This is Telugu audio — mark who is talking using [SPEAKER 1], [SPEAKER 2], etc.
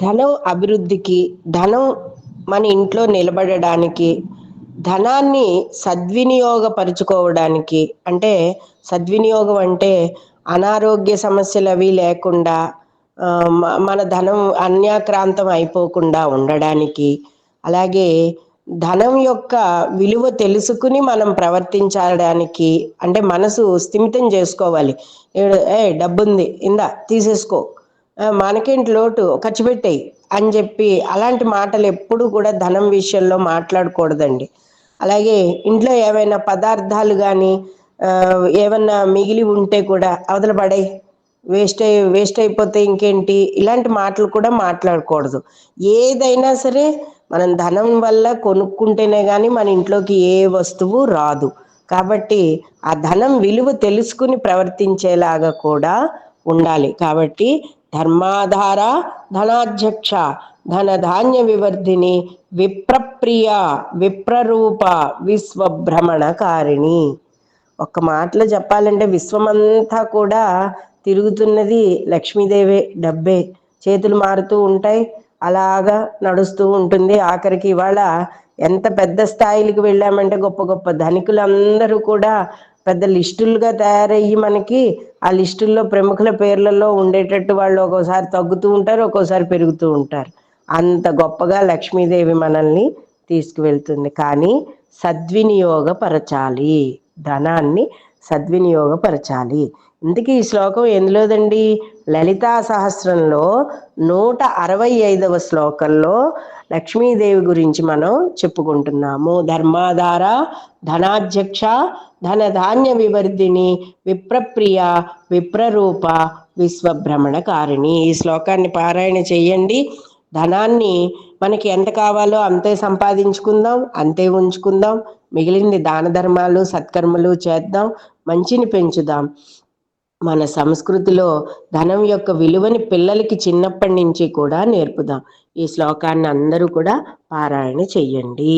[SPEAKER 1] ధనం అభివృద్ధికి, ధనం మన ఇంట్లో నిలబడడానికి, ధనాన్ని సద్వినియోగపరుచుకోవడానికి అంటే సద్వినియోగం అంటే అనారోగ్య సమస్యలవి లేకుండా మన ధనం అన్యాక్రాంతం అయిపోకుండా ఉండడానికి, అలాగే ధనం యొక్క విలువ తెలుసుకుని మనం ప్రవర్తించడానికి అంటే మనసు స్థిమితం చేసుకోవాలి. డబ్బుంది ఇందా తీసేసుకో, మనకేంటి లోటు ఖర్చు పెట్టేయి అని చెప్పి అలాంటి మాటలు ఎప్పుడూ కూడా ధనం విషయంలో మాట్లాడకూడదండి. అలాగే ఇంట్లో ఏవైనా పదార్థాలు కానీ ఏమన్నా మిగిలి ఉంటే కూడా అవతల పడేయి, వేస్ట్ అయిపోతే ఇంకేంటి, ఇలాంటి మాటలు కూడా మాట్లాడకూడదు. ఏదైనా సరే మనం ధనం వల్ల కొనుక్కుంటేనే కానీ మన ఇంట్లోకి ఏ వస్తువు రాదు. కాబట్టి ఆ ధనం విలువ తెలుసుకుని ప్రవర్తించేలాగా కూడా ఉండాలి. కాబట్టి ధర్మాధార ధనాధ్యక్ష ధనధాన్య వివర్ధిని విప్రప్రియ విప్రరూప విశ్వభ్రమణకారిణి. ఒక్క మాటలో చెప్పాలంటే విశ్వమంతా కూడా తిరుగుతున్నది లక్ష్మీదేవే, డబ్బే. చేతులు మారుతూ ఉంటాయి, అలాగా నడుస్తూ ఉంటుంది. ఆఖరికి ఇవాళ ఎంత పెద్ద స్థాయిలకు వెళ్ళామంటే గొప్ప గొప్ప ధనికులందరూ కూడా పెద్ద లిస్టులుగా తయారయ్యి మనకి ఆ లిస్టుల్లో ప్రముఖుల పేర్లలో ఉండేటట్టు వాళ్ళు ఒక్కోసారి తగ్గుతూ ఉంటారు, ఒక్కోసారి పెరుగుతూ ఉంటారు. అంత గొప్పగా లక్ష్మీదేవి మనల్ని తీసుకువెళ్తుంది. కానీ సద్వినియోగపరచాలి, ధనాన్ని సద్వినియోగపరచాలి. ఇంతకీ ఈ శ్లోకం ఎందులోదండి? లలితా సహస్రంలో 165వ శ్లోకంలో లక్ష్మీదేవి గురించి మనం చెప్పుకుంటున్నాము. ధర్మాధార ధనాధ్యక్ష ధనధాన్య వివర్ధిని విప్రప్రియ విప్రరూప విశ్వభ్రమణకారిణి. ఈ శ్లోకాన్ని పారాయణ చెయ్యండి. ధనాన్ని మనకి ఎంత కావాలో అంతే సంపాదించుకుందాం, అంతే ఉంచుకుందాం. మిగిలింది దాన ధర్మాలు సత్కర్మలు చేద్దాం, మంచిని పెంచుదాం. మన సంస్కృతిలో ధనం యొక్క విలువని పిల్లలకి చిన్నప్పటి నుంచి కూడా నేర్పుదాం. ఈ శ్లోకాన్ని అందరూ కూడా పారాయణ చెయ్యండి.